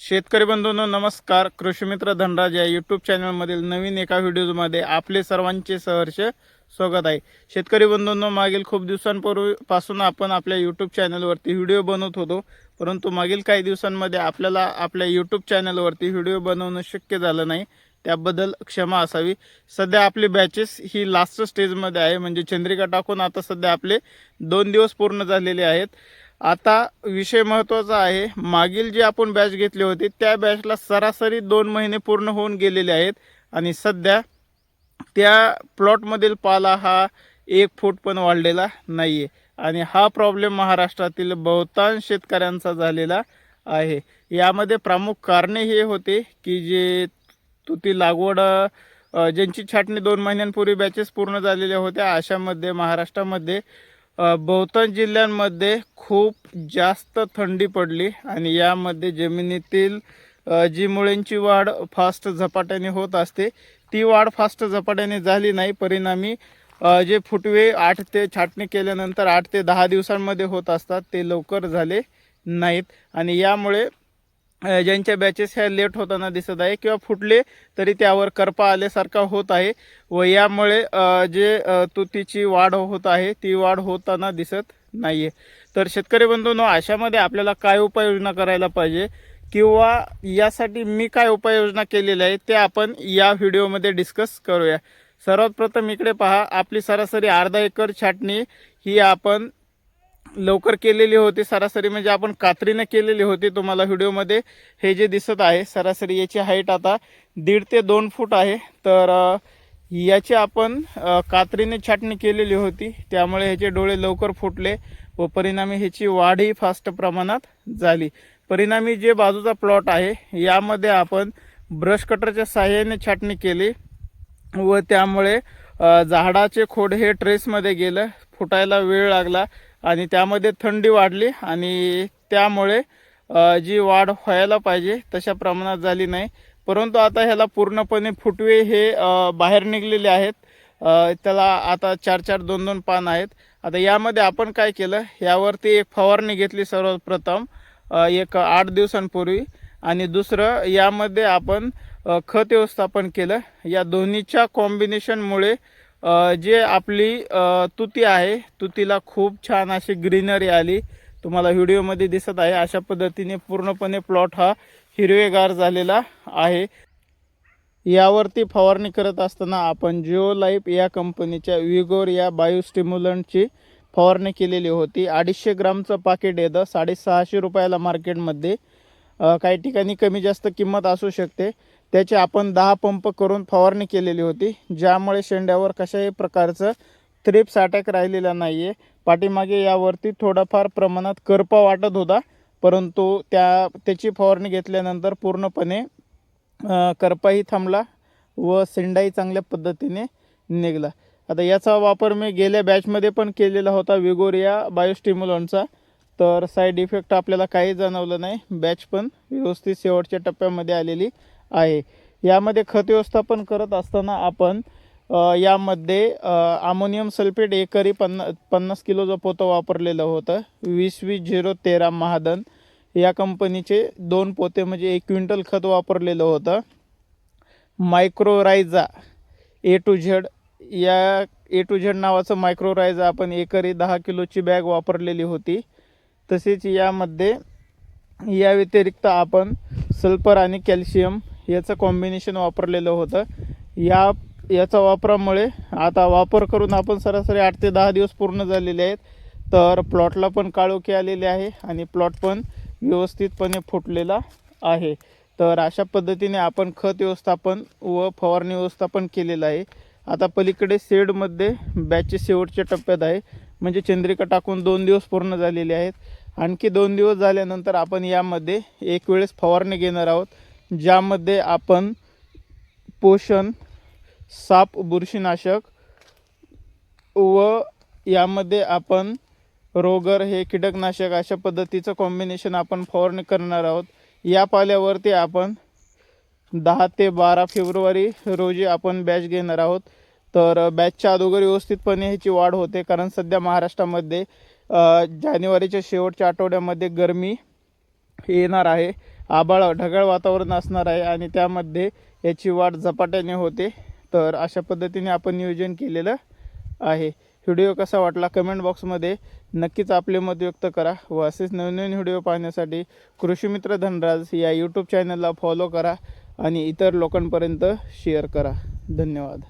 शेतकरी बंधूंनो नमस्कार. कृषी मित्र धनराज या यूट्यूब चॅनलमधील नवीन एका व्हिडिओमध्ये आपले सर्वांचे सहर्ष स्वागत आहे. शेतकरी बंधूंनो, मागील खूप दिवसांपूर्वीपासून आपण आपल्या यूट्यूब चॅनलवरती व्हिडिओ बनवत होतो, परंतु मागील काही दिवसांमध्ये आपल्याला आपल्या यूट्यूब चॅनलवरती व्हिडिओ बनवणं शक्य झालं नाही. त्याबद्दल क्षमा असावी. सध्या आपली बॅचेस ही लास्ट स्टेजमध्ये आहे, म्हणजे चंद्रिका टाकून आता सध्या आपले 2 दिवस पूर्ण झालेले आहेत. आता विषय महत्त्वाचा आहे, मागील जी आपण बॅच घेतली होती त्या बॅचला सरासरी 2 महिने पूर्ण होऊन गेलेले आहेत आणि सध्या त्या प्लॉटमधील पाला हा 1 फूट पण वाढलेला नाही आहे आणि हा प्रॉब्लेम महाराष्ट्रातील बहुतांश शेतकऱ्यांचा झालेला आहे. यामध्ये प्रमुख कारणे हे होते की जे तुती लागवड ज्यांची छाटणी 2 महिन्यांपूर्वी बॅचेस पूर्ण झालेल्या होत्या, अशामध्ये महाराष्ट्रामध्ये बहुतांश जिल्ह्यांमध्ये खूप जास्त थंडी पडली आणि यामध्ये जमिनीतील जी मुळांची वाढ फास्ट झपाट्याने होत असते ती वाढ फास्ट झपाट्याने झाली नाही. परिणामी जे फुटवे 8 ते छाटणी केल्यानंतर 8 ते 10 दिवसांमध्ये होत असतात ते लवकर झाले नाहीत आणि यामुळे ज्यांच्या बॅचेस ह्या लेट होताना दिसत आहे किंवा फुटले तरी त्यावर करपा आल्यासारखा होत आहे व यामुळे जे तुतीची वाढ होत आहे ती वाढ होताना दिसत नाही आहे. तर शेतकरी बंधूंनो, अशामध्ये आपल्याला काय उपाययोजना करायला पाहिजे किंवा यासाठी मी काय उपाययोजना केलेल्या आहे ते आपण या व्हिडिओमध्ये डिस्कस करूया. सर्वात प्रथम इकडे पहा, आपली सरासरी अर्धा एकर छाटणी ही आपण लवकर केलेली होती. सरासरी म्हणजे आपण कात्रीने केलेली होती. तुम्हाला व्हिडिओमध्ये हे जे दिसत आहे सरासरी याची हाईट आता 1.5 ते 2 फूट आहे. तर याची आपण कात्रीने छाटणी केलेली होती, त्यामुळे ह्याचे डोळे लवकर फुटले व परिणामी ह्याची वाढही फास्ट प्रमाणात झाली. परिणामी जे बाजूचा प्लॉट आहे यामध्ये आपण ब्रश कटरच्या साहाय्याने छाटणी केली व त्यामुळे झाडाचे खोड हे ट्रेसमध्ये गेलं, फुटायला वेळ लागला आणि त्यामध्ये थंडी वाढली आणि त्यामुळे जी वाढ व्हायला पाहिजे तशा प्रमाणात झाली नाही. परंतु आता ह्याला पूर्णपणे फुटवे हे बाहेर निघलेले आहेत. त्याला आता 4-4 2-2 पान आहेत. आता यामध्ये आपण काय केलं, यावरती एक फवारणी घेतली सर्वप्रथम एक 8 दिवसांपूर्वी आणि दुसरं यामध्ये आपण खत व्यवस्थापन केलं. या दोन्हीच्या कॉम्बिनेशनमुळे जे आपली तुती आहे तुतीला खूप छान अशी ग्रीनरी आली. तुम्हाला व्हिडिओमध्ये दिसत आहे अशा पद्धतीने पूर्णपणे प्लॉट हा हिरवेगार झालेला आहे. यावरती फवारणी करत असताना आपण जिओ लाईफ या कंपनीच्या विगोर या बायोस्टिम्युलंटची फवारणी केलेली होती. 250 ग्रामचं पाकिट येतं 650 रुपयाला मार्केटमध्ये. काही ठिकाणी कमी जास्त किंमत असू शकते. त्याचे आपण 10 पंप करून फवारणी केलेली होती, ज्यामुळे शेंड्यावर कशाही प्रकारचं थ्रिप्स अटॅक राहिलेला नाही आहे. पाठीमागे यावरती थोडाफार प्रमाणात करपा वाटत होता, परंतु त्याची फवारणी घेतल्यानंतर पूर्णपणे करपाही थांबला व शेंडाही चांगल्या पद्धतीने निघाला. आता याचा वापर मी गेल्या बॅचमध्ये पण केलेला होता विगोरिया बायोस्टिम्युलंटचा, तर साईड इफेक्ट आपल्याला काही जाणवलं नाही. बॅच पण व्यवस्थित शेवटच्या टप्प्यामध्ये आलेली आहे. यामध्ये खत व्यवस्थापन करत असताना आपण यामध्ये अमोनियम सल्फेट एकरी 50 किलोचं पोतं वापरलेलं होतं. 20-20-0-13 महादन या कंपनीचे 2 पोते म्हणजे 1 क्विंटल खत वापरलेलं होतं. मायक्रोरायझा A to Z या A to Z नावाचं मायक्रोरायझा आपण एकरी 10 किलोची बॅग वापरलेली होती. तसेच यामध्ये या व्यतिरिक्त आपण सल्फर आणि कॅल्शियम याचं कॉम्बिनेशन वापरलेलं होतं. याचा वापरामुळे आता वापर करून आपण सरासरी 8 ते 10 दिवस पूर्ण झालेले आहेत. तर प्लॉटला पण काळोखी आलेले आहे आणि प्लॉट पण व्यवस्थितपणे फुटलेला आहे. तर अशा पद्धतीने आपण खत व्यवस्थापन व फवारणी व्यवस्थापन केलेलं आहे. आता पलीकडे शेडमध्ये बॅचचे शेवटच्या टप्प्यात आहे, म्हणजे चंद्रिका टाकून 2 दिवस पूर्ण झालेले आहेत. आणखी 2 दिवस झाल्यानंतर आपण यामध्ये एक वेळेस फवारणी घेणार आहोत, ज्यामध्ये आपण पोषण, साप, बुरशीनाशक व यामध्ये आपण रोगर हे कीटकनाशक अशा पद्धतीचं कॉम्बिनेशन आपण फवारणी करणार आहोत. या पाल्यावरती आपण 10 ते 12 फेब्रुवारी रोजी आपण बॅच घेणार आहोत. तर बॅचच्या अगोदर व्यवस्थितपणे ह्याची वाढ होते, कारण सध्या महाराष्ट्रामध्ये जानेवारीच्या शेवटच्या आठवड्यामध्ये गरमी येणार आहे आभाळ ढगाळ वातावरण असणार आहे आणि त्यामध्ये याची वाढ झपाट्याने होते. तर अशा पद्धतीने आपण नियोजन केलेलं आहे. व्हिडिओ कसा वाटला कमेंट बॉक्समध्ये नक्कीच आपले मत व्यक्त करा व असेच नवीन व्हिडिओ पाहण्यासाठी कृषीमित्र धनराज या यूट्यूब चॅनलला फॉलो करा आणि इतर लोकांपर्यंत शेअर करा. धन्यवाद.